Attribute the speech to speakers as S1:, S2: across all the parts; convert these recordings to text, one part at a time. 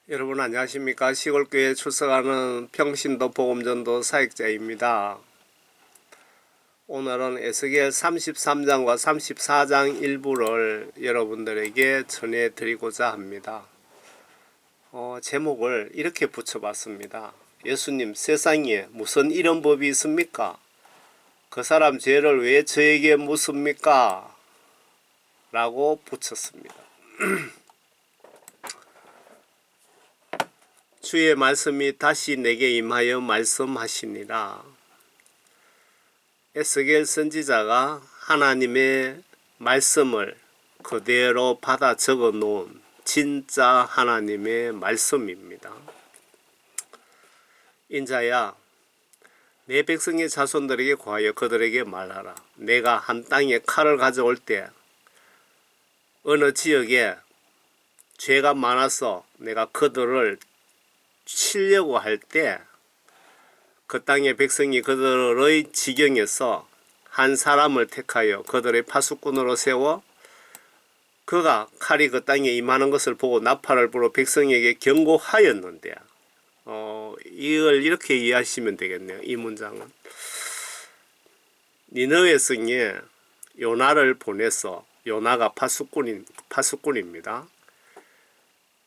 S1: 여러분 안녕하십니까? 시골교회에 출석하는 평신도 복음전도 사역자입니다. 오늘은 에스겔 33장과 34장 일부를 여러분들에게 전해드리고자 합니다. 제목을 이렇게 붙여봤습니다. 예수님, 세상에 무슨 이런 법이 있습니까? 그 사람 죄를 왜 저에게 묻습니까? 라고 붙였습니다. 주의 말씀이 다시 내게 임하여 말씀하시니라. 에스겔 선지자가 하나님의 말씀을 그대로 받아 적어 놓은 진짜 하나님의 말씀입니다. 인자야, 내 백성의 자손들에게 구하여 그들에게 말하라. 내가 한 땅에 칼을 가져올 때 어느 지역에 죄가 많아서 내가 그들을 치려고 할 때 그 땅의 백성이 그들의 지경에서 한 사람을 택하여 그들의 파수꾼으로 세워 그가 칼이 그 땅에 임하는 것을 보고 나팔을 불어 백성에게 경고하였는데 이걸 이렇게 이해하시면 되겠네요. 이 문장은 니느웨 성에 요나를 보내서 요나가 파수꾼입니다.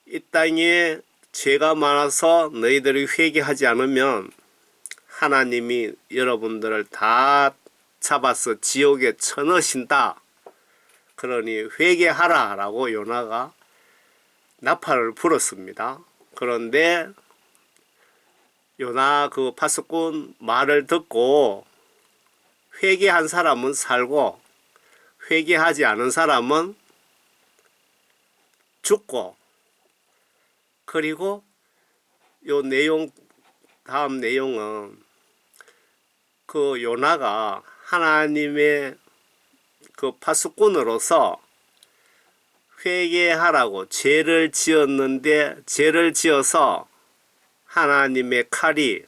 S1: 이 땅에 죄가 많아서 너희들이 회개하지 않으면 하나님이 여러분들을 다 잡아서 지옥에 쳐넣으신다. 그러니 회개하라 라고 요나가 나팔을 불었습니다. 그런데 요나 그 파수꾼 말을 듣고 회개한 사람은 살고 회개하지 않은 사람은 죽고, 그리고 요 내용 다음 내용은 그 요나가 하나님의 그 파수꾼으로서 회개하라고 죄를 지었는데 죄를 지어서 하나님의 칼이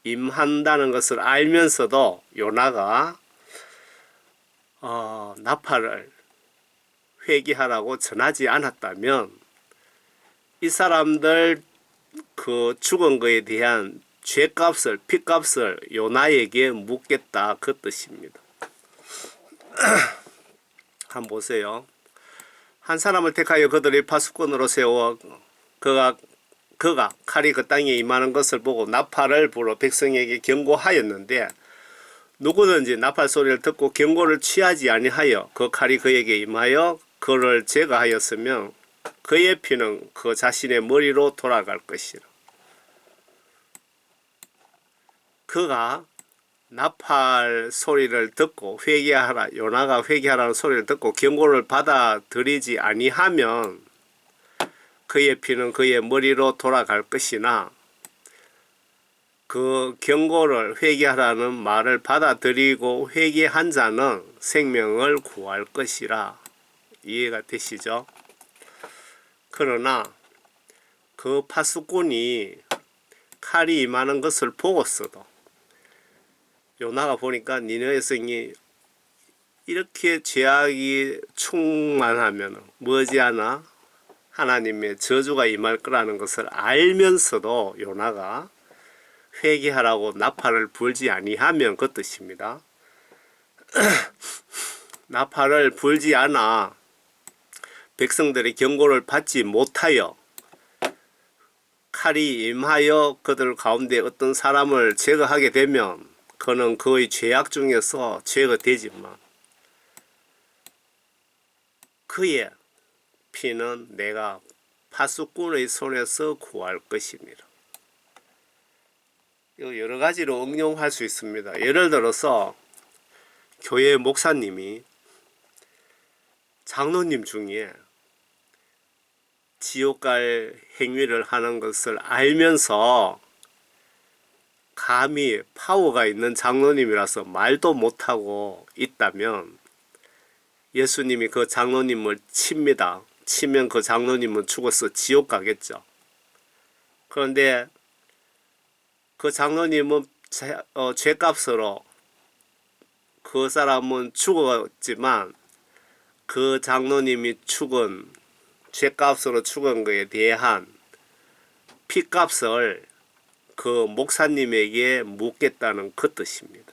S1: 임한다는 것을 알면서도 요나가 나팔을 회개하라고 전하지 않았다면 이 사람들 그 죽은 거에 대한 죄값을 핏값을 요나에게 묻겠다 그 뜻입니다. 한번 보세요. 한 사람을 택하여 그들의 파수꾼으로 세워 그가 칼이 그 땅에 임하는 것을 보고 나팔을 불어 백성에게 경고하였는데 누구든지 나팔 소리를 듣고 경고를 취하지 아니하여 그 칼이 그에게 임하여 그를 제거하였으면 그의 피는 그 자신의 머리로 돌아갈 것이라. 그가 나팔 소리를 듣고 회개하라, 요나가 회개하라는 소리를 듣고 경고를 받아들이지 아니하면 그의 피는 그의 머리로 돌아갈 것이나 그 경고를 회개하라는 말을 받아들이고 회개한 자는 생명을 구할 것이라. 이해가 되시죠? 그러나 그 파수꾼이 칼이 임하는 것을 보고서도 요나가 보니까 니느웨 성이 이렇게 죄악이 충만하면 머지않아 하나님의 저주가 임할 거라는 것을 알면서도 요나가 회개하라고 나팔을 불지 아니하면 그 뜻입니다. 나팔을 불지 않아 백성들의 경고를 받지 못하여 칼이 임하여 그들 가운데 어떤 사람을 제거하게 되면 그는 그의 죄악 중에서 제거되지만 그의 피는 내가 파수꾼의 손에서 구할 것이니라. 이거 여러 가지로 응용할 수 있습니다. 예를 들어서 교회 목사님이 장로님 중에 지옥 갈 행위를 하는 것을 알면서 감히 파워가 있는 장로님이라서 말도 못하고 있다면 예수님이 그 장로님을 칩니다. 치면 그 장로님은 죽어서 지옥 가겠죠. 그런데 그 장로님은 죄값으로 그 사람은 죽었지만 그 장로님이 죽은 죄값으로 죽은 것에 대한 피값을 그 목사님에게 묻겠다는 그 뜻입니다.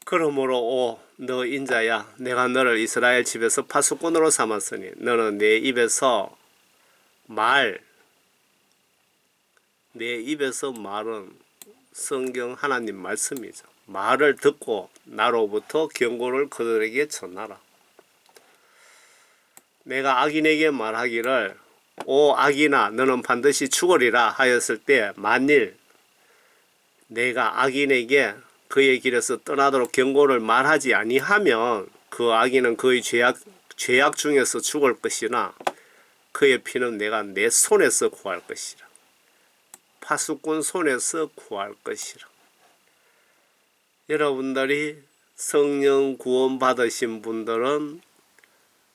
S1: 그러므로 너 인자야, 내가 너를 이스라엘 집에서 파수꾼으로 삼았으니 너는 내 입에서 말은 성경 하나님 말씀이죠. 말을 듣고 나로부터 경고를 그들에게 전하라. 내가 악인에게 말하기를 오 악인아 너는 반드시 죽으리라 하였을 때 만일 내가 악인에게 그의 길에서 떠나도록 경고를 말하지 아니하면 그 악인은 그의 죄악 중에서 죽을 것이나 그의 피는 내가 내 손에서 구할 것이라. 파수꾼 손에서 구할 것이라. 여러분들이 성령 구원 받으신 분들은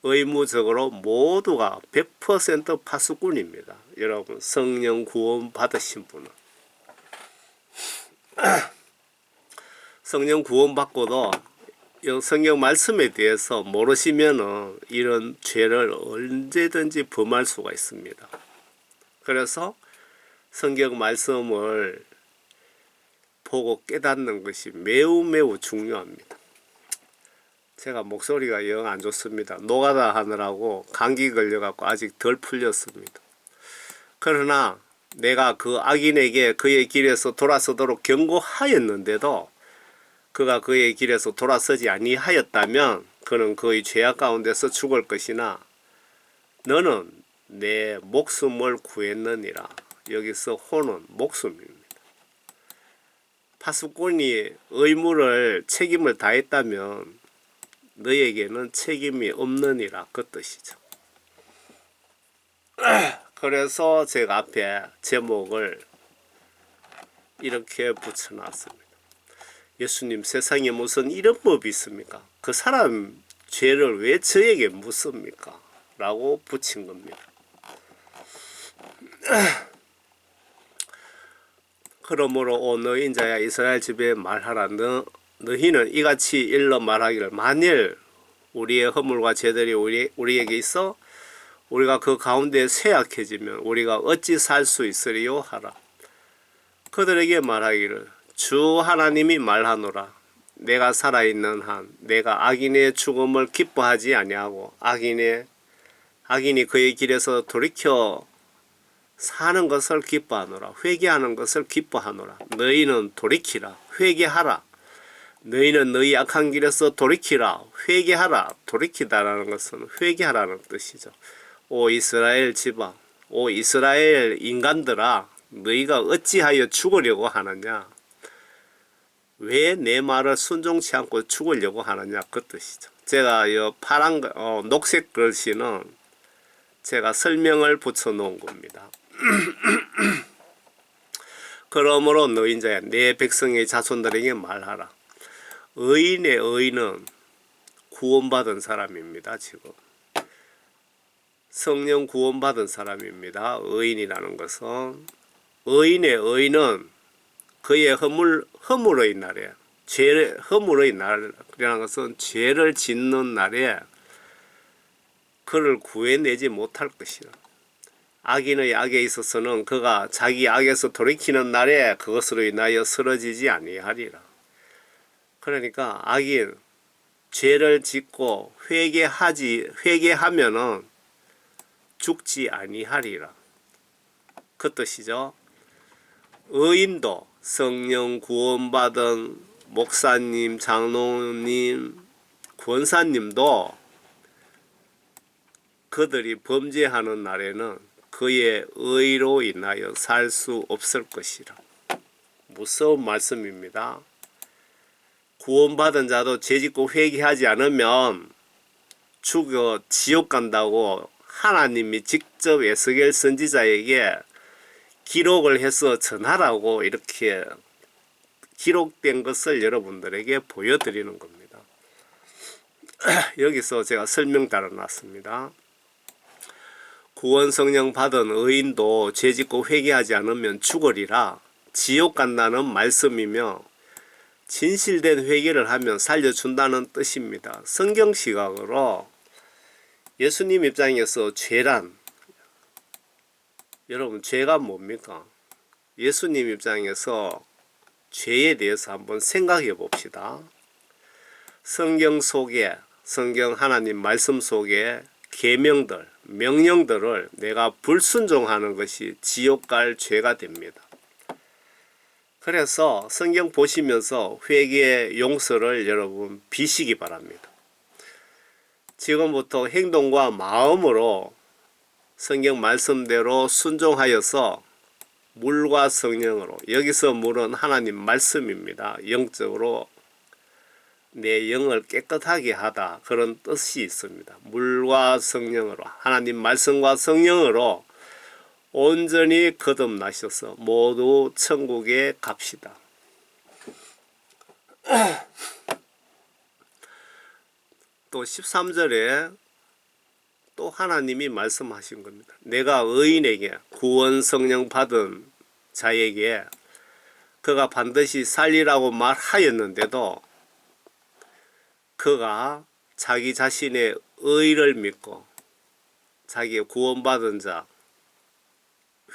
S1: 의무적으로 모두가 100% 파수꾼입니다. 여러분 성령 구원 받으신 분은 성령 구원 받고도 성경 말씀에 대해서 모르시면은 이런 죄를 언제든지 범할 수가 있습니다. 그래서 성경 말씀을 보고 깨닫는 것이 매우 중요합니다. 제가 목소리가 영 안 좋습니다. 노가다 하느라고 감기 걸려갖고 아직 덜 풀렸습니다. 그러나 내가 그 악인에게 그의 길에서 돌아서도록 경고하였는데도 그가 그의 길에서 돌아서지 아니하였다면 그는 그의 죄악 가운데서 죽을 것이나 너는 내 목숨을 구했느니라. 여기서 호는 목숨입니다. 파수꾼이 의무를 책임을 다했다면 너에게는 책임이 없느니라 그 뜻이죠. 그래서 제가 앞에 제목을 이렇게 붙여놨습니다. 예수님 세상에 무슨 이런 법이 있습니까? 그 사람 죄를 왜 저에게 묻습니까? 라고 붙인 겁니다. 그러므로 너희 인자야 이스라엘 집에 말하라. 너희는 이같이 일러 말하기를 만일 우리의 허물과 죄들이 우리에게 있어 우리가 그 가운데 쇠약해지면 우리가 어찌 살 수 있으리요 하라. 그들에게 말하기를 주 하나님이 말하노라. 내가 살아있는 한 내가 악인의 죽음을 기뻐하지 아니하고 악인이 그의 길에서 돌이켜 사는 것을 기뻐하노라. 회개하는 것을 기뻐하노라. 너희는 돌이키라. 회개하라. 너희는 너희 악한 길에서 돌이키라. 회개하라. 돌이키다라는 것은 회개하라는 뜻이죠. 오 이스라엘 집아, 오 이스라엘 인간들아, 너희가 어찌하여 죽으려고 하느냐? 왜 내 말을 순종치 않고 죽으려고 하느냐? 그 뜻이죠. 제가 이 녹색 글씨는 제가 설명을 붙여 놓은 겁니다. 그러므로 너희 자야 내 백성의 자손들에게 말하라. 의인의 의인은 구원받은 사람입니다. 지금 성령 구원받은 사람입니다. 의인이라는 것은 의인의 의인은 그의 허물의 날에 허물의 날이라는 것은 죄를 짓는 날에 그를 구해내지 못할 것이라. 악인의 악에 있어서는 그가 자기 악에서 돌이키는 날에 그것으로 인하여 쓰러지지 아니하리라. 그러니까 악인 죄를 짓고 회개하면은 죽지 아니하리라. 그 뜻이죠. 의인도 성령 구원받은 목사님, 장로님, 권사님도 그들이 범죄하는 날에는 그의 의로 인하여 살 수 없을 것이라. 무서운 말씀입니다. 구원받은 자도 죄짓고 회개하지 않으면 죽어 지옥 간다고 하나님이 직접 에스겔 선지자에게 기록을 해서 전하라고 이렇게 기록된 것을 여러분들에게 보여드리는 겁니다. 여기서 제가 설명 달아놨습니다. 구원 성령 받은 의인도 죄짓고 회개하지 않으면 죽으리라. 지옥 간다는 말씀이며 진실된 회개를 하면 살려준다는 뜻입니다. 성경 시각으로 예수님 입장에서 죄란 여러분, 죄가 뭡니까? 예수님 입장에서 죄에 대해서 한번 생각해 봅시다. 성경 속에, 성경 하나님 말씀 속에 계명들, 명령들을 내가 불순종하는 것이 지옥 갈 죄가 됩니다. 그래서 성경 보시면서 회개의 용서를 여러분 비시기 바랍니다. 지금부터 행동과 마음으로 성경 말씀대로 순종하여서 물과 성령으로, 여기서 물은 하나님 말씀입니다. 영적으로 내 영을 깨끗하게 하다, 그런 뜻이 있습니다. 물과 성령으로, 하나님 말씀과 성령으로 온전히 거듭나셔서 모두 천국에 갑시다. 또 13절에 또 하나님이 말씀하신 겁니다. 내가 의인에게 구원 성령 받은 자에게 그가 반드시 살리라고 말하였는데도 그가 자기 자신의 의를 믿고 자기의 구원받은 자,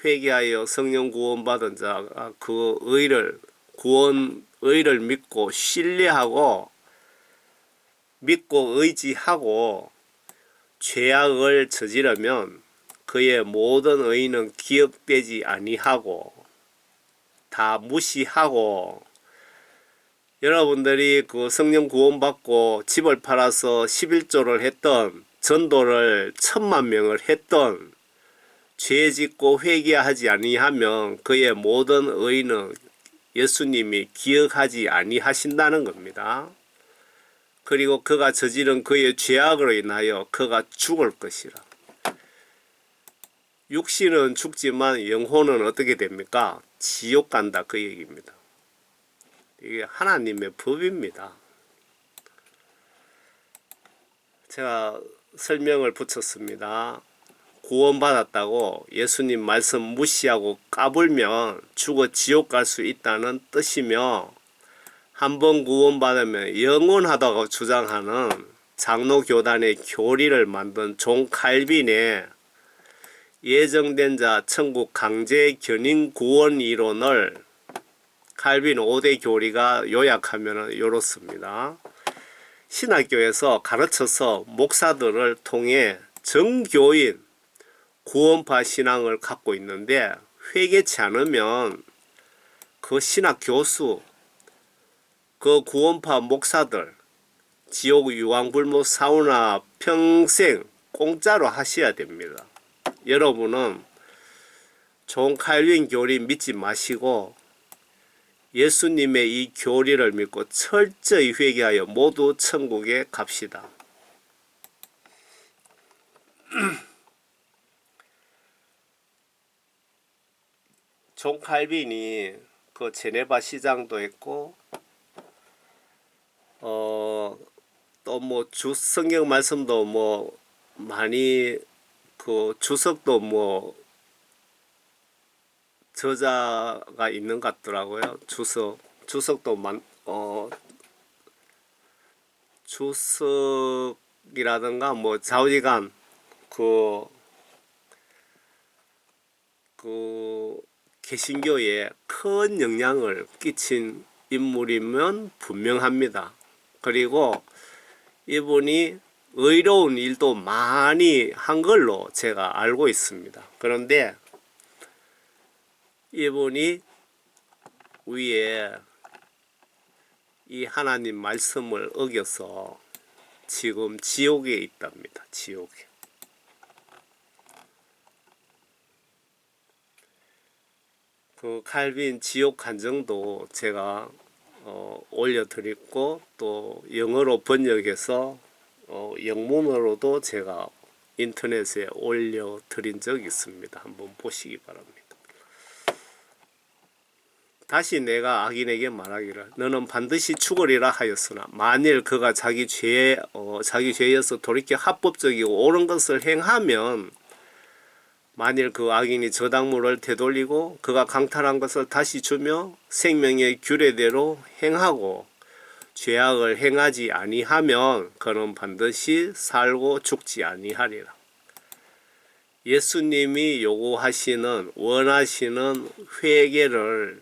S1: 회개하여 성령 구원받은 자가 그 의를, 의를 믿고 신뢰하고 믿고 의지하고 죄악을 저지르면 그의 모든 의는 기억되지 아니하고 다 무시하고, 여러분들이 그 성령 구원받고 집을 팔아서 11조를 했던, 전도를 1000만 명을 했던, 죄 짓고 회개하지 아니하면 그의 모든 의는 예수님이 기억하지 아니하신다는 겁니다. 그리고 그가 저지른 그의 죄악으로 인하여 그가 죽을 것이라. 육신은 죽지만 영혼은 어떻게 됩니까? 지옥 간다, 그 얘기입니다. 이게 하나님의 법입니다. 제가 설명을 붙였습니다. 구원받았다고 예수님 말씀 무시하고 까불면 죽어 지옥 갈 수 있다는 뜻이며, 한번 구원받으면 영원하다고 주장하는 장로교단의 교리를 만든 존 칼빈의 예정된 자 천국 강제 견인 구원 이론을 칼빈 5대 교리가 요약하면 이렇습니다. 신학교에서 가르쳐서 목사들을 통해 정교인 구원파 신앙을 갖고 있는데, 회개치 않으면 그 신학 교수, 그 구원파 목사들 지옥 유황불무 사우나 평생 공짜로 하셔야 됩니다. 여러분은 존 칼빈 교리 믿지 마시고 예수님의 이 교리를 믿고 철저히 회개하여 모두 천국에 갑시다. 존 칼빈이 그 제네바 시장도 했고, 또 뭐 성경 말씀도 뭐 많이, 그 주석도 뭐 저자가 있는 것 같더라고요. 주석도 주석이라든가 뭐 좌우지간 그 개신교에 큰 영향을 끼친 인물이면 분명합니다. 그리고 이분이 의로운 일도 많이 한 걸로 제가 알고 있습니다. 그런데 이분이 위에 이 하나님 말씀을 어겨서 지금 지옥에 있답니다. 지옥에. 그 칼빈 지옥 간증도 제가 올려드렸고, 또 영어로 번역해서 영문으로도 제가 인터넷에 올려드린 적이 있습니다. 한번 보시기 바랍니다. 다시 내가 악인에게 말하기를 너는 반드시 죽으리라 하였으나 만일 그가 자기 죄에서 돌이켜 합법적이고 옳은 것을 행하면, 만일 그 악인이 저당물을 되돌리고 그가 강탈한 것을 다시 주며 생명의 규례대로 행하고 죄악을 행하지 아니하면 그는 반드시 살고 죽지 아니하리라. 예수님이 요구하시는 원하시는 회개를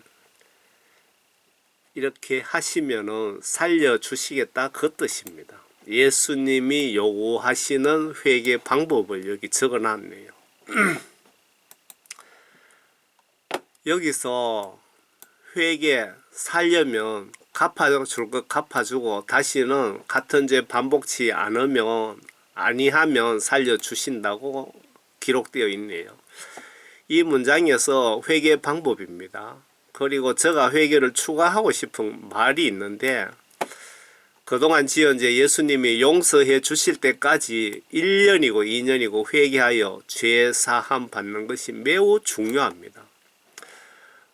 S1: 이렇게 하시면은 살려주시겠다 그 뜻입니다. 예수님이 요구하시는 회개 방법을 여기 적어놨네요. 여기서 회개 살려면 갚아줄 것 갚아주고 다시는 같은 죄 반복치 아니하면 살려주신다고 기록되어 있네요. 이 문장에서 회개 방법입니다. 그리고 제가 회개를 추가하고 싶은 말이 있는데, 그동안 지은 죄 예수님이 용서해 주실 때까지 1년이고 2년이고 회개하여 죄 사함 받는 것이 매우 중요합니다.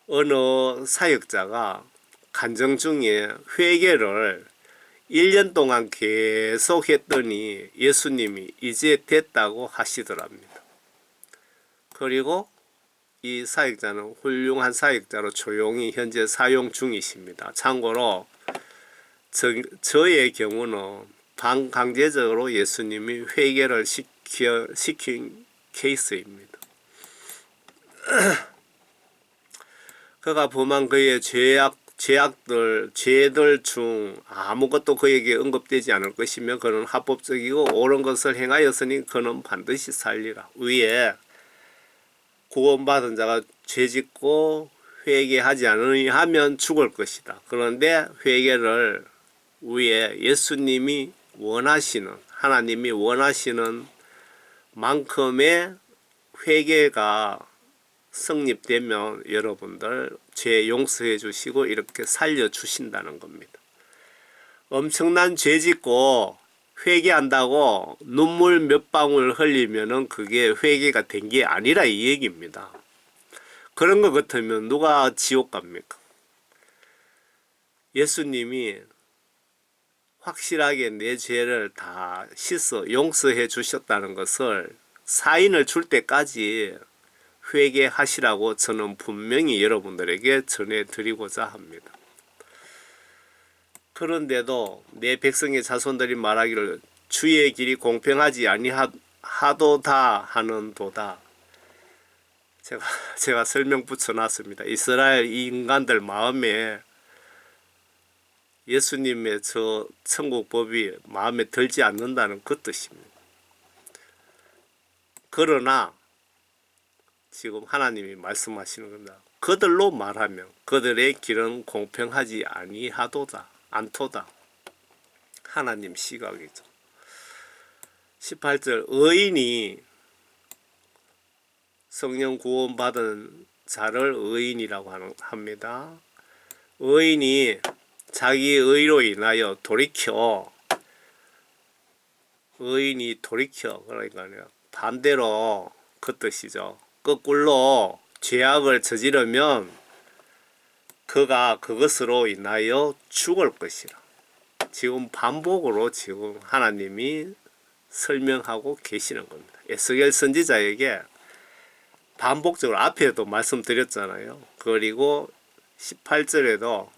S1: 어느 사역자가 간증 중에 회개를 1년 동안 계속 했더니 예수님이 이제 됐다고 하시더랍니다. 그리고 이 사역자는 훌륭한 사역자로 조용히 현재 사용 중이십니다. 참고로 저의 경우는 반강제적으로 예수님이 회개를 시킨 케이스입니다. 그가 범한 그의 죄들 중 아무것도 그에게 언급되지 않을 것이며 그는 합법적이고 옳은 것을 행하였으니 그는 반드시 살리라. 위에 구원받은 자가 죄짓고 회개하지 않으면 죽을 것이다. 그런데 회개를 위에 예수님이 원하시는, 하나님이 원하시는 만큼의 회개가 성립되면 여러분들 죄 용서해 주시고 이렇게 살려 주신다는 겁니다. 엄청난 죄 짓고 회개한다고 눈물 몇 방울 흘리면은 그게 회개가 된 게 아니라 이 얘기입니다. 그런 것 같으면 누가 지옥 갑니까? 예수님이 확실하게 내 죄를 다 씻어 용서해 주셨다는 것을 사인을 줄 때까지 회개하시라고 저는 분명히 여러분들에게 전해드리고자 합니다. 그런데도 내 백성의 자손들이 말하기를 주의 길이 공평하지 아니하도다 하는도다. 제가 설명 붙여놨습니다. 이스라엘 인간들 마음에 예수님의 저 천국 법이 마음에 들지 않는다는 그 뜻입니다. 그러나 지금 하나님이 말씀하시는 겁니다. 그들로 말하면 그들의 길은 공평하지 않도다. 하나님 시각이죠. 18절 의인이 성령 구원받은 자를 의인이라고 합니다. 의인이 자기 의로 인하여 그러니까 반대로 그 뜻이죠. 거꾸로 죄악을 저지르면 그가 그것으로 인하여 죽을 것이라. 지금 반복으로 지금 하나님이 설명하고 계시는 겁니다. 에스겔 선지자에게 반복적으로 앞에도 말씀드렸잖아요. 그리고 18절에도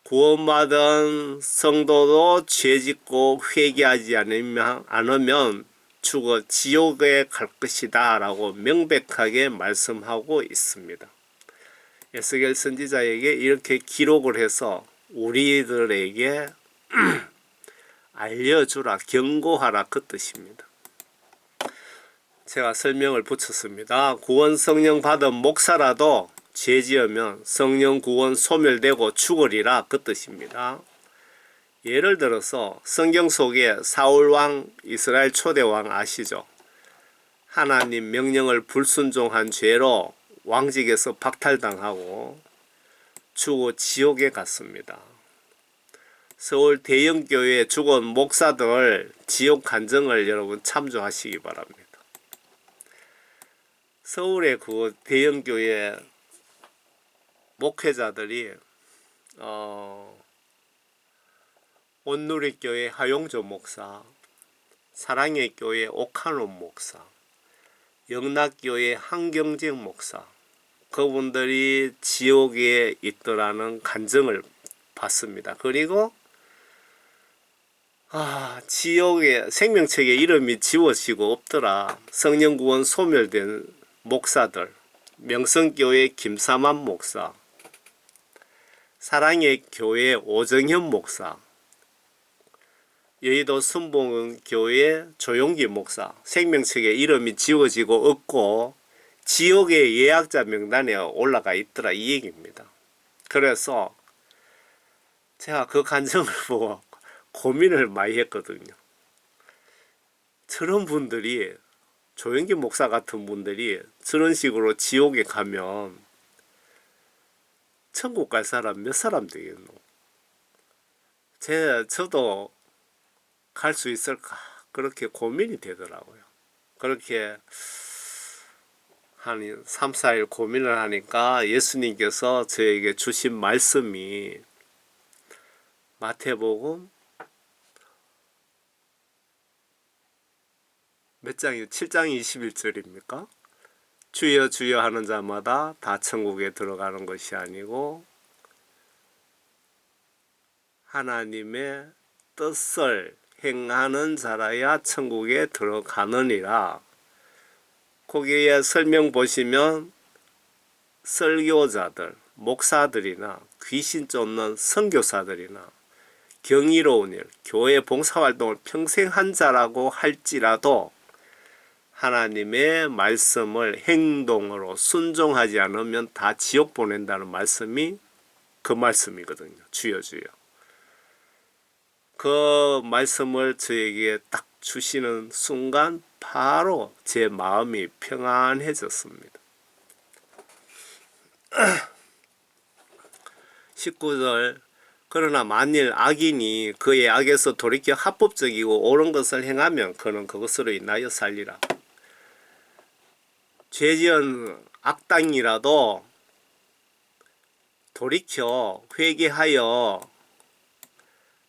S1: 구원받은 성도도 죄짓고 회개하지 않으면 죽어 지옥에 갈 것이다 라고 명백하게 말씀하고 있습니다. 에스겔 선지자에게 이렇게 기록을 해서 우리들에게 알려주라, 경고하라 그 뜻입니다. 제가 설명을 붙였습니다. 구원 성령 받은 목사라도 죄지으면 성령 구원 소멸되고 죽으리라 그 뜻입니다. 예를 들어서 성경 속에 사울왕, 이스라엘 초대왕 아시죠? 하나님 명령을 불순종한 죄로 왕직에서 박탈당하고 죽어 지옥에 갔습니다. 서울 대형교회 죽은 목사들 지옥 간증을 여러분 참조하시기 바랍니다. 서울의 그 대형교회 목회자들이 온누리교회 하용조 목사, 사랑의 교회 옥한원 목사, 영락교회 한경직 목사, 그분들이 지옥에 있더라는 간증을 받습니다. 그리고 지옥에 생명책에 이름이 지워지고 없더라. 성령구원 소멸된 목사들, 명성교회 김사만 목사, 사랑의 교회 오정현 목사, 여의도 순복음교회 조용기 목사, 생명책에 이름이 지워지고 없고 지옥의 예약자 명단에 올라가 있더라, 이 얘기입니다. 그래서 제가 그 간증을 보고 고민을 많이 했거든요. 저런 분들이, 조영기 목사 같은 분들이 저런 식으로 지옥에 가면 천국 갈 사람 몇 사람 되겠노? 저도 갈 수 있을까? 그렇게 고민이 되더라고요. 그렇게 한 3, 4일 고민을 하니까 예수님께서 저에게 주신 말씀이 마태복음 몇 장이요? 7장 21절입니까? 주여 주여 하는 자마다 다 천국에 들어가는 것이 아니고 하나님의 뜻을 행하는 자라야 천국에 들어가느니라. 거기에 설명 보시면 설교자들, 목사들이나 귀신 쫓는 선교사들이나 경이로운 일, 교회 봉사활동을 평생 한 자라고 할지라도 하나님의 말씀을 행동으로 순종하지 않으면 다 지옥 보낸다는 말씀이 그 말씀이거든요. 주여 주여. 그 말씀을 저에게 딱 주시는 순간 바로 제 마음이 평안해졌습니다. 19절 그러나 만일 악인이 그의 악에서 돌이켜 합법적이고 옳은 것을 행하면 그는 그것으로 인하여 살리라. 죄지은 악당이라도 돌이켜 회개하여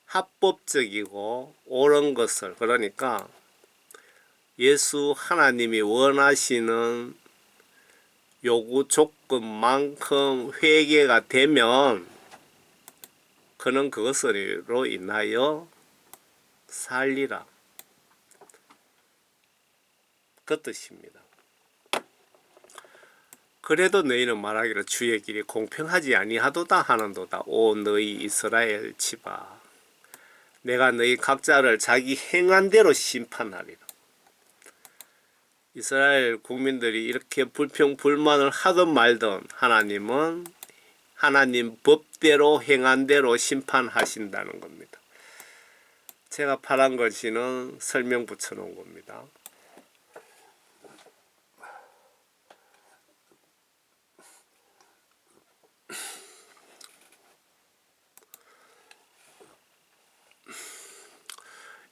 S1: 합법적이고 옳은 것을, 그러니까 예수 하나님이 원하시는 요구 조건만큼 회개가 되면 그는 그것으로 인하여 살리라. 그 뜻입니다. 그래도 너희는 말하기를 주의 길이 공평하지 아니하도다 하는도다. 오 너희 이스라엘 집아, 내가 너희 각자를 자기 행한 대로 심판하리라. 이스라엘 국민들이 이렇게 불평불만을 하든 말든 하나님은 하나님 법대로 행한 대로 심판하신다는 겁니다. 제가 파란 글씨는 설명 붙여놓은 겁니다.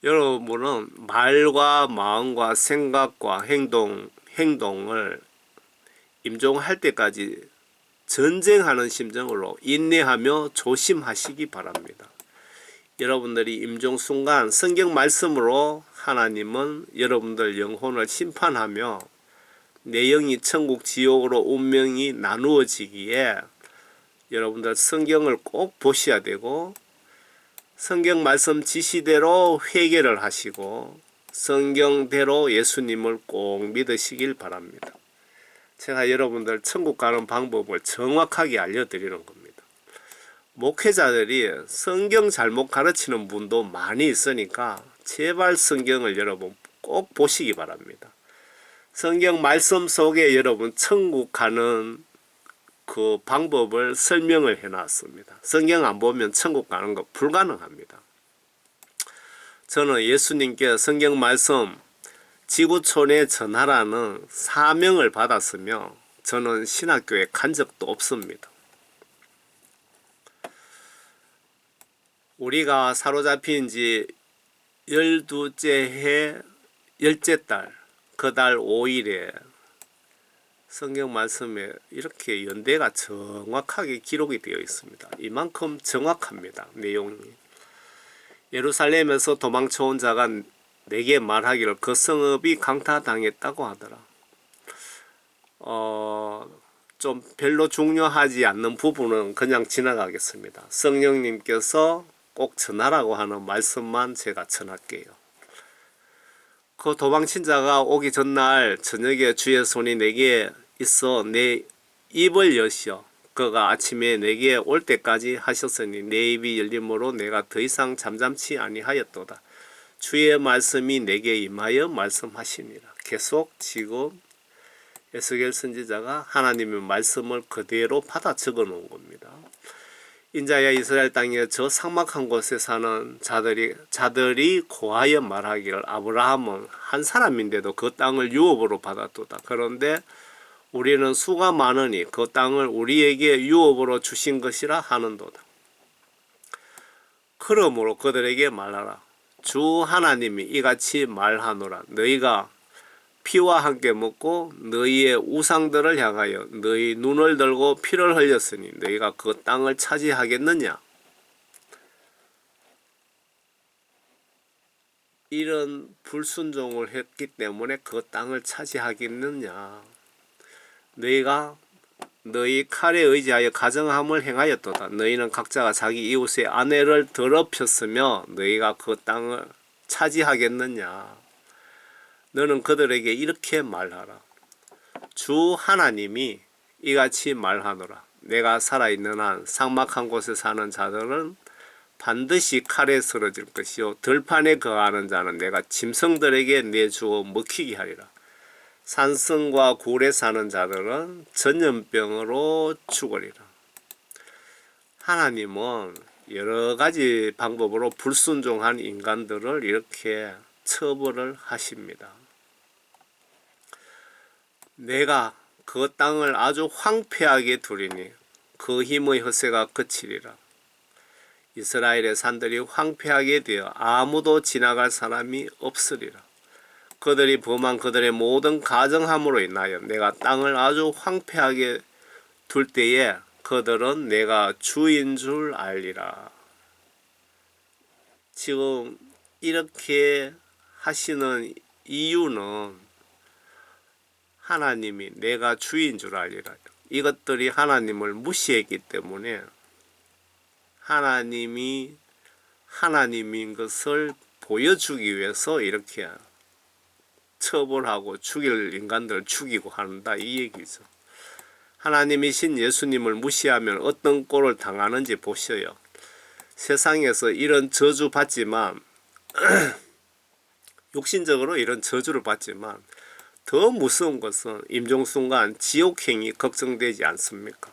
S1: 여러분은 말과 마음과 생각과 행동을 임종할 때까지 전쟁하는 심정으로 인내하며 조심하시기 바랍니다. 여러분들이 임종 순간 성경 말씀으로 하나님은 여러분들 영혼을 심판하며 내 영이 천국 지옥으로 운명이 나누어지기에 여러분들 성경을 꼭 보셔야 되고 성경 말씀 지시대로 회개를 하시고 성경대로 예수님을 꼭 믿으시길 바랍니다. 제가 여러분들 천국 가는 방법을 정확하게 알려드리는 겁니다. 목회자들이 성경 잘못 가르치는 분도 많이 있으니까 제발 성경을 여러분 꼭 보시기 바랍니다. 성경 말씀 속에 여러분 천국 가는 그 방법을 설명을 해놨습니다. 성경 안 보면 천국 가는 거 불가능합니다. 저는 예수님께 성경 말씀 지구촌에 전하라는 사명을 받았으며 저는 신학교에 간 적도 없습니다. 우리가 사로잡힌 지 12째 해 10째 달, 그 달 5일에 성경 말씀에 이렇게 연대가 정확하게 기록이 되어 있습니다. 이만큼 정확합니다. 내용이. 예루살렘에서 도망쳐온 자가 내게 말하기를 그 성읍이 강타당했다고 하더라. 좀 별로 중요하지 않는 부분은 그냥 지나가겠습니다. 성령님께서 꼭 전하라고 하는 말씀만 제가 전할게요. 그 도망친 자가 오기 전날 저녁에 주의 손이 내게 있어 내 입을 여시어 그가 아침에 내게 올 때까지 하셨으니 내 입이 열림으로 내가 더 이상 잠잠치 아니하였도다. 주의 말씀이 내게 임하여 말씀하시니라. 계속 지금 에스겔 선지자가 하나님의 말씀을 그대로 받아 적어 놓은 겁니다. 인자야 이스라엘 땅에 저 삭막한 곳에 사는 자들이 고하여 말하기를 아브라함은 한 사람인데도 그 땅을 유업으로 받았도다. 그런데 우리는 수가 많으니 그 땅을 우리에게 유업으로 주신 것이라 하는도다. 그러므로 그들에게 말하라. 주 하나님이 이같이 말하노라. 너희가 피와 함께 먹고 너희의 우상들을 향하여 너희 눈을 들고 피를 흘렸으니 너희가 그 땅을 차지하겠느냐? 이런 불순종을 했기 때문에 그 땅을 차지하겠느냐? 너희가 너희 칼에 의지하여 가정함을 행하였도다. 너희는 각자가 자기 이웃의 아내를 더럽혔으며 너희가 그 땅을 차지하겠느냐? 너는 그들에게 이렇게 말하라. 주 하나님이 이같이 말하노라. 내가 살아있는 한 삭막한 곳에 사는 자들은 반드시 칼에 쓰러질 것이요 들판에 거하는 자는 내가 짐승들에게 내주어 먹히게 하리라. 산성과 굴에 사는 자들은 전염병으로 죽으리라. 하나님은 여러 가지 방법으로 불순종한 인간들을 이렇게 처벌을 하십니다. 내가 그 땅을 아주 황폐하게 두리니 그 힘의 허세가 그치리라. 이스라엘의 산들이 황폐하게 되어 아무도 지나갈 사람이 없으리라. 그들이 범한 그들의 모든 가정함으로 인하여 내가 땅을 아주 황폐하게 둘 때에 그들은 내가 주인 줄 알리라. 지금 이렇게 하시는 이유는 하나님이 내가 주인 줄 알리라. 이것들이 하나님을 무시했기 때문에 하나님이 하나님인 것을 보여주기 위해서 이렇게 처벌하고 죽일 인간들을 죽이고 한다 이 얘기죠. 하나님이신 예수님을 무시하면 어떤 꼴을 당하는지 보셔요. 세상에서 이런 저주 받지만 육신적으로 이런 저주를 받지만 더 무서운 것은 임종순간 지옥행이 걱정되지 않습니까?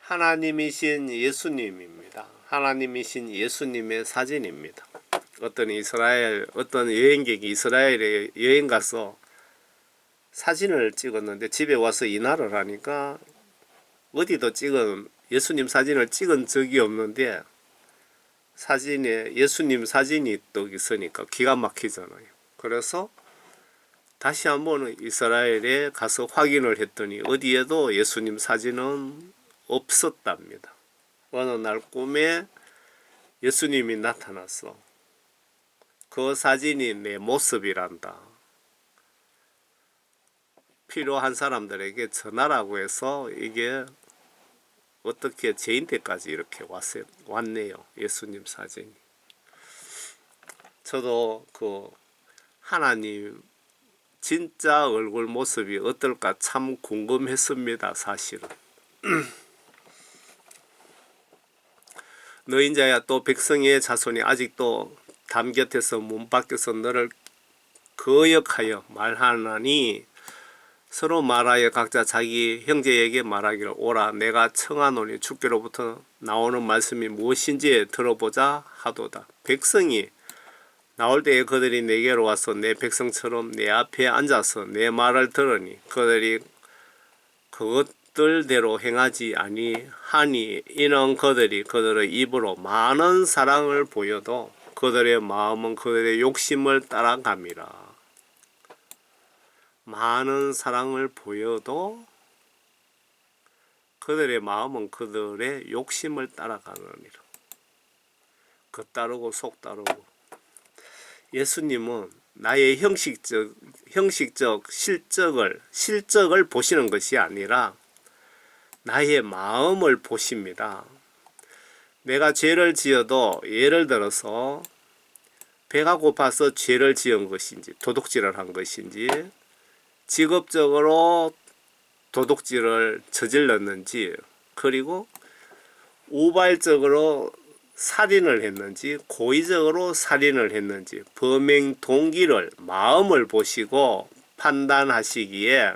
S1: 하나님이신 예수님입니다. 하나님이신 예수님의 사진입니다. 어떤 여행객이 이스라엘에 여행 가서 사진을 찍었는데 집에 와서 이날을 하니까 어디도 예수님 사진을 찍은 적이 없는데 사진에 예수님 사진이 또 있으니까 기가 막히잖아요. 그래서 다시 한번 이스라엘에 가서 확인을 했더니 어디에도 예수님 사진은 없었답니다. 어느 날 꿈에 예수님이 나타났어. 그 사진이 내 모습이란다. 필요한 사람들에게 전하라고 해서 이게 어떻게 제인대까지 이렇게 왔네요. 예수님 사진이. 저도 그 하나님 진짜 얼굴 모습이 어떨까 참 궁금했습니다. 사실은. 너희 자야 또 백성의 자손이 아직도 담 곁에서 문 밖에서 너를 거역하여 말하나니 서로 말하여 각자 자기 형제에게 말하기를 오라 내가 청하노니 주께로부터 나오는 말씀이 무엇인지 들어보자 하도다. 백성이 나올 때에 그들이 내게로 와서 내 백성처럼 내 앞에 앉아서 내 말을 들으니 그들이 그것들대로 행하지 아니하니 이는 그들의 입으로 많은 사랑을 보여도 그들의 마음은 그들의 욕심을 따라갑니다. 많은 사랑을 보여도 그들의 마음은 그들의 욕심을 따라가느니라. 겉 따르고 속 따르고. 예수님은 나의 형식적 실적을 보시는 것이 아니라 나의 마음을 보십니다. 내가 죄를 지어도 예를 들어서 배가 고파서 죄를 지은 것인지 도둑질을 한 것인지 직업적으로 도둑질을 저질렀는지 그리고 우발적으로 살인을 했는지 고의적으로 살인을 했는지 범행 동기를 마음을 보시고 판단하시기에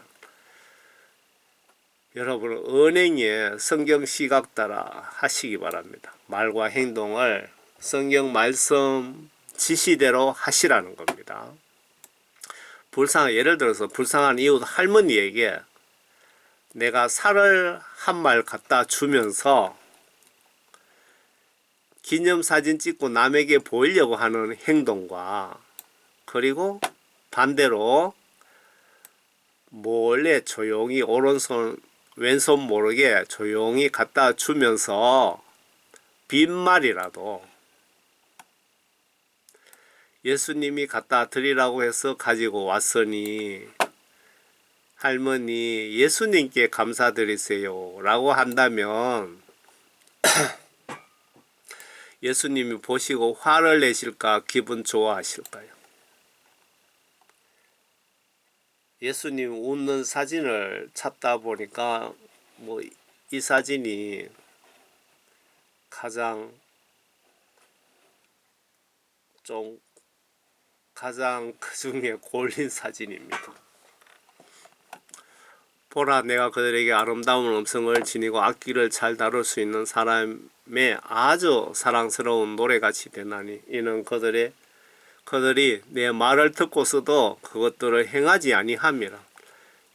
S1: 여러분은 은행에 성경 시각 따라 하시기 바랍니다. 말과 행동을 성경 말씀 지시대로 하시라는 겁니다. 예를 들어서 불쌍한 이웃 할머니에게 내가 쌀을 한 말 갖다 주면서 기념사진 찍고 남에게 보이려고 하는 행동과 그리고 반대로 몰래 조용히 오른손 왼손 모르게 조용히 갖다 주면서 빈말이라도 예수님이 갖다 드리라고 해서 가지고 왔으니 할머니 예수님께 감사드리세요 라고 한다면 예수님이 보시고 화를 내실까 기분 좋아하실까요? 예수님 웃는 사진을 찾다 보니까 이 사진이 가장 그 중에 골린 사진입니다. 보라 내가 그들에게 아름다운 음성을 지니고 악기를 잘 다룰 수 있는 사람의 아주 사랑스러운 노래같이 되나니 이는 그들이 내 말을 듣고서도 그것들을 행하지 아니함이라.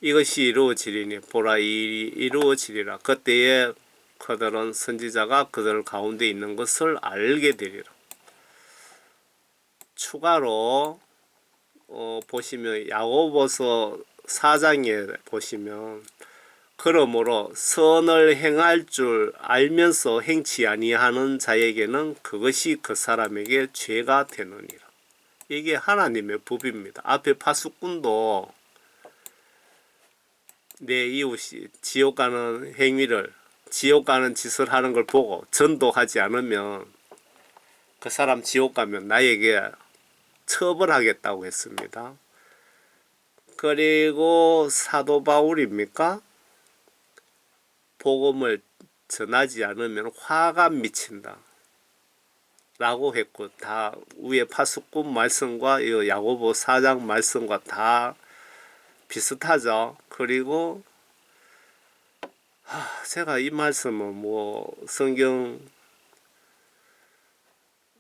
S1: 이것이 이루어지리니 보라 이 일이 이루어지리라. 그때에 그들은 선지자가 그들 가운데 있는 것을 알게 되리라. 추가로 보시면 야고보서 4장에 보시면 그러므로 선을 행할 줄 알면서 행치 아니하는 자에게는 그것이 그 사람에게 죄가 되느니라. 이게 하나님의 법입니다. 앞에 파수꾼도 내 이웃이 지옥 가는 짓을 하는 걸 보고 전도하지 않으면 그 사람 지옥 가면 나에게 처벌하겠다고 했습니다. 그리고 사도 바울입니까? 복음을 전하지 않으면 화가 미친다 라고 했고 다 위에 파수꾼 말씀과 이 야고보 4장 말씀과 다 비슷하죠. 그리고 제가 이 말씀은 성경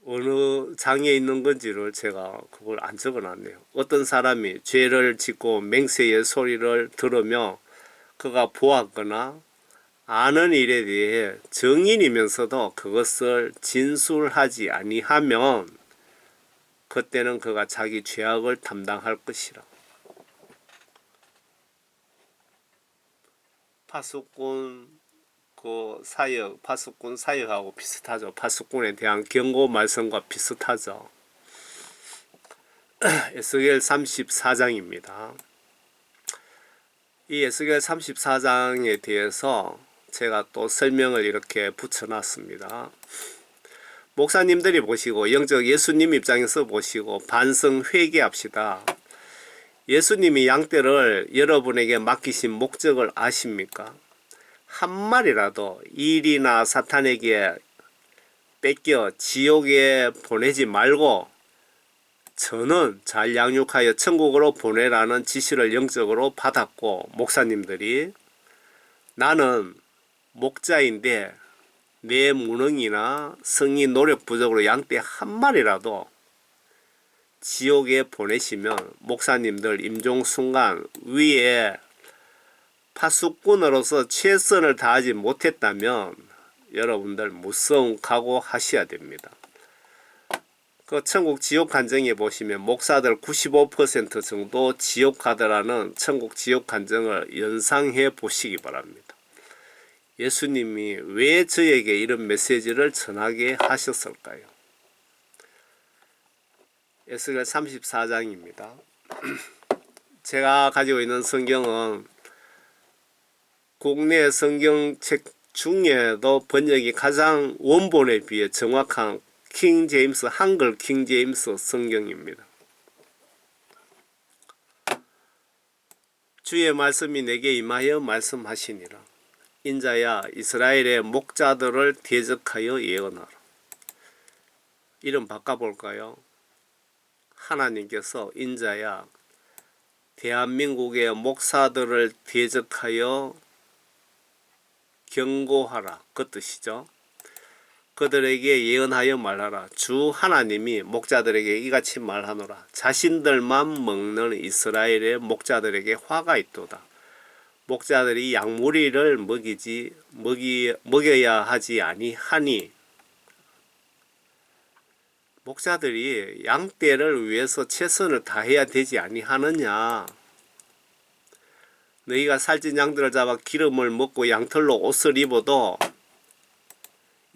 S1: 어느 장에 있는 건지를 제가 그걸 안 적어놨네요. 어떤 사람이 죄를 짓고 맹세의 소리를 들으며 그가 보았거나 아는 일에 대해 증인이면서도 그것을 진술하지 아니하면 그때는 그가 자기 죄악을 담당할 것이라. 파수꾼 사역하고 비슷하죠. 파수꾼에 대한 경고 말씀과 비슷하죠. 에스겔 34장입니다. 이 에스겔 34장에 대해서 제가 또 설명을 이렇게 붙여놨습니다. 목사님들이 보시고 영적 예수님 입장에서 보시고 반성 회개합시다. 예수님이 양떼를 여러분에게 맡기신 목적을 아십니까? 한 마리라도 일이나 사탄에게 뺏겨 지옥에 보내지 말고 저는 잘 양육하여 천국으로 보내라는 지시를 영적으로 받았고 목사님들이 나는 목자인데 내 무능이나 성의 노력 부족으로 양떼 한 마리라도 지옥에 보내시면 목사님들 임종순간 위에 파수꾼으로서 최선을 다하지 못했다면 여러분들 무서운 각오하셔야 됩니다. 그 천국 지옥 간증에 보시면 목사들 95% 정도 지옥 가더라는 천국 지옥 간증을 연상해 보시기 바랍니다. 예수님이 왜 저에게 이런 메시지를 전하게 하셨을까요? 에스겔 34장입니다. 제가 가지고 있는 성경은 국내 성경책 중에도 번역이 가장 원본에 비해 정확한 킹 제임스, 한글 킹 제임스 성경입니다. 주의 말씀이 내게 임하여 말씀하시니라. 인자야 이스라엘의 목자들을 대적하여 예언하라. 이름 바꿔볼까요? 하나님께서 인자야 대한민국의 목사들을 대적하여 경고하라 그 뜻이죠. 그들에게 예언하여 말하라. 주 하나님이 목자들에게 이같이 말하노라. 자신들만 먹는 이스라엘의 목자들에게 화가 있도다. 목자들이 양무리를 먹여야 하지 아니하니 목자들이 양떼를 위해서 최선을 다해야 되지 아니하느냐. 너희가 살찐 양들을 잡아 기름을 먹고 양털로 옷을 입어도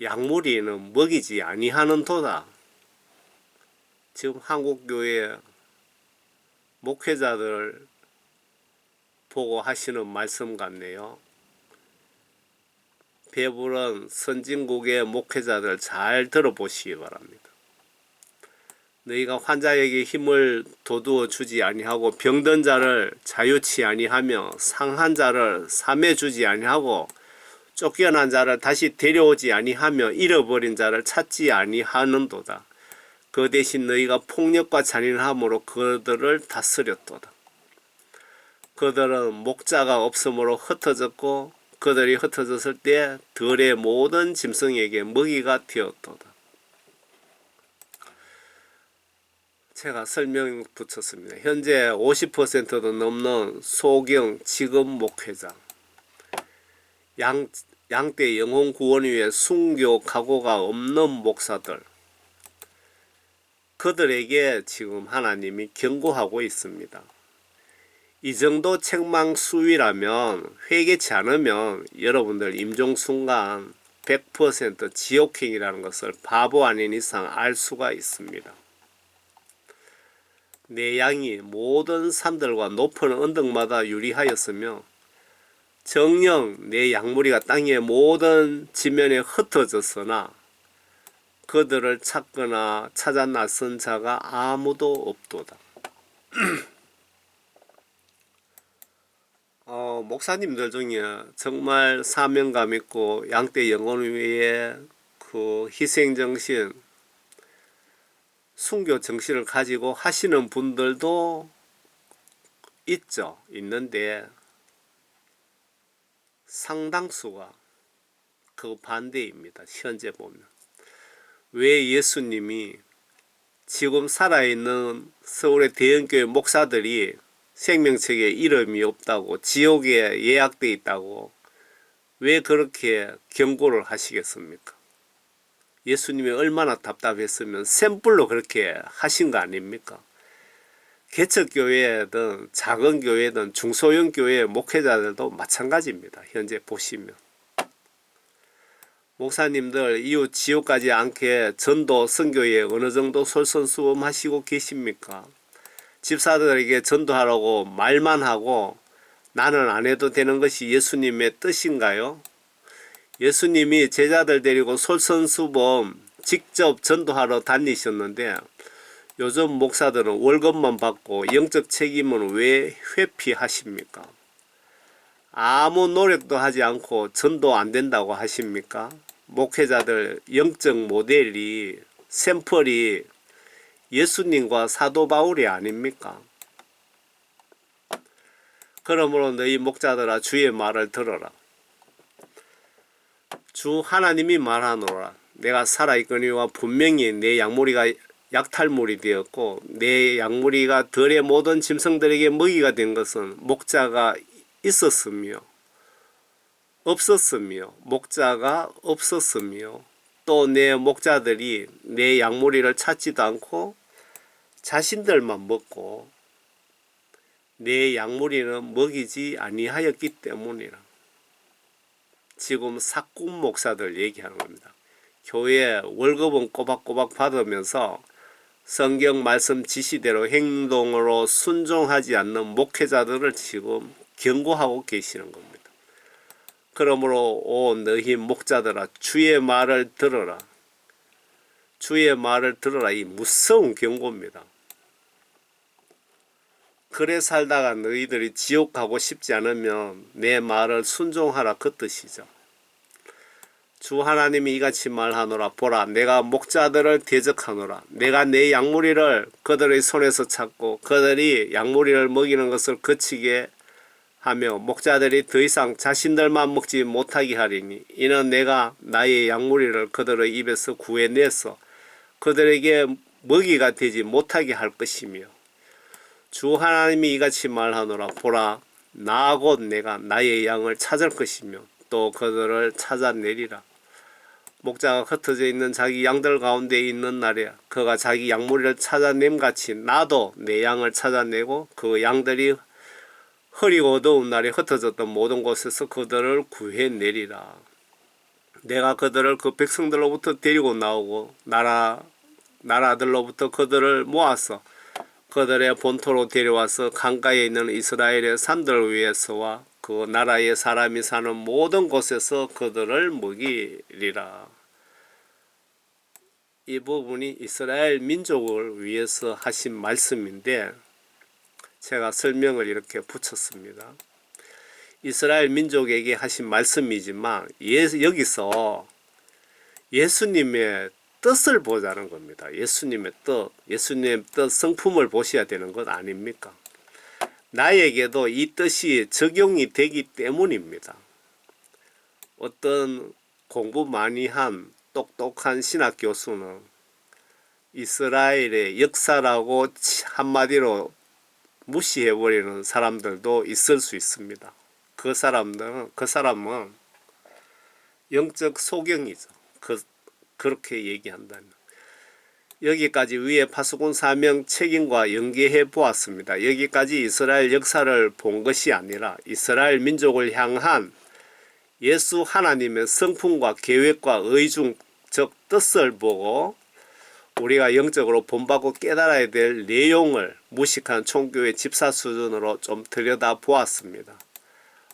S1: 양무리는 먹이지 아니하는 도다. 지금 한국교회 목회자들 보고 하시는 말씀 같네요. 배부른 선진국의 목회자들 잘 들어보시기 바랍니다. 너희가 환자에게 힘을 돋우어 주지 아니하고 병든 자를 자유치 아니하며 상한 자를 삼해 주지 아니하고 쫓겨난 자를 다시 데려오지 아니하며 잃어버린 자를 찾지 아니하는도다. 그 대신 너희가 폭력과 잔인함으로 그들을 다스렸도다. 그들은 목자가 없으므로 흩어졌고 그들이 흩어졌을 때 들의 모든 짐승에게 먹이가 되었도다. 제가 설명 붙였습니다. 현재 50%도 넘는 소경 지금 목회장, 양떼 영혼 구원 위에 순교 각오가 없는 목사들, 그들에게 지금 하나님이 경고하고 있습니다. 이 정도 책망 수위라면 회개치 않으면 여러분들 임종순간 100% 지옥행이라는 것을 바보 아닌 이상 알 수가 있습니다. 내 양이 모든 산들과 높은 언덕마다 유리하였으며 정녕 내 양무리가 땅의 모든 지면에 흩어졌으나 그들을 찾거나 찾아 나선 자가 아무도 없도다. 목사님들 중에 정말 사명감 있고 양떼 영혼 위에 그 희생정신, 순교 정신을 가지고 하시는 분들도 있는데 상당수가 그 반대입니다. 현재 보면. 왜 예수님이 지금 살아있는 서울의 대형교회 목사들이 생명책에 이름이 없다고, 지옥에 예약되어 있다고 왜 그렇게 경고를 하시겠습니까? 예수님이 얼마나 답답했으면 샘플로 그렇게 하신 거 아닙니까? 개척교회든 작은 교회든 중소형 교회 목회자들도 마찬가지입니다. 현재 보시면. 목사님들 이후 지옥 가지 않게 전도 선교에 어느 정도 솔선수범하시고 계십니까? 집사들에게 전도하라고 말만 하고 나는 안 해도 되는 것이 예수님의 뜻인가요? 예수님이 제자들 데리고 솔선수범 직접 전도하러 다니셨는데 요즘 목사들은 월급만 받고 영적 책임은 왜 회피하십니까? 아무 노력도 하지 않고 전도 안 된다고 하십니까? 목회자들 영적 모델이, 샘플이 예수님과 사도 바울이 아닙니까? 그러므로 너희 목자들아 주의 말을 들어라. 주 하나님이 말하노라. 내가 살아있거니와 분명히 내 양무리가 약탈물이 되었고 내 양무리가 들의 모든 짐승들에게 먹이가 된 것은 목자가 있었으며 없었으며 목자가 없었으며 또 내 목자들이 내 양무리를 찾지도 않고 자신들만 먹고 내 양무리는 먹이지 아니하였기 때문이라. 지금 사꾼 목사들 얘기하는 겁니다. 교회 월급은 꼬박꼬박 받으면서 성경 말씀 지시대로 행동으로 순종하지 않는 목회자들을 지금 경고하고 계시는 겁니다. 그러므로 오 너희 목자들아 주의 말을 들어라. 주의 말을 들어라. 이 무서운 경고입니다. 그래 살다가 너희들이 지옥 가고 싶지 않으면 내 말을 순종하라 그 뜻이죠. 주 하나님이 이같이 말하노라. 보라 내가 목자들을 대적하노라. 내가 내 양무리를 그들의 손에서 찾고 그들이 양무리를 먹이는 것을 그치게 하며 목자들이 더 이상 자신들만 먹지 못하게 하리니 이는 내가 나의 양무리를 그들의 입에서 구해내서 그들에게 먹이가 되지 못하게 할 것이며 주 하나님이 이같이 말하노라. 보라 나 곧 내가 나의 양을 찾을 것이며 또 그들을 찾아내리라. 목자가 흩어져 있는 자기 양들 가운데 있는 날에 그가 자기 양무리를 찾아냄같이 나도 내 양을 찾아내고 그 양들이 흐리고 어두운 날에 흩어졌던 모든 곳에서 그들을 구해내리라. 내가 그들을 그 백성들로부터 데리고 나오고 나라들로부터 그들을 모아서 그들의 본토로 데려와서 강가에 있는 이스라엘의 산들 위에서와 그 나라의 사람이 사는 모든 곳에서 그들을 먹이리라. 이 부분이 이스라엘 민족을 위해서 하신 말씀인데 제가 설명을 이렇게 붙였습니다. 이스라엘 민족에게 하신 말씀이지만 여기서 예수님의 뜻을 보자는 겁니다. 예수님의 뜻 성품을 보셔야 되는 것 아닙니까? 나에게도 이 뜻이 적용이 되기 때문입니다. 어떤 공부 많이 한 똑똑한 신학 교수는 이스라엘의 역사라고 한마디로 무시해버리는 사람들도 있을 수 있습니다. 그 사람은 영적 소경이죠. 그렇게 얘기한다면. 여기까지 위에 파수꾼 사명 책임과 연계해 보았습니다. 여기까지 이스라엘 역사를 본 것이 아니라 이스라엘 민족을 향한 예수 하나님의 성품과 계획과 의중적 뜻을 보고 우리가 영적으로 본받고 깨달아야 될 내용을 무식한 총교의 집사 수준으로 좀 들여다 보았습니다.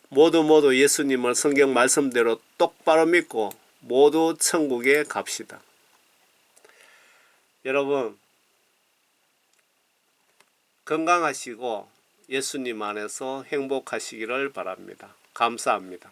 S1: 모두 예수님을 성경 말씀대로 똑바로 믿고 모두 천국에 갑시다. 여러분 건강하시고 예수님 안에서 행복하시기를 바랍니다. 감사합니다.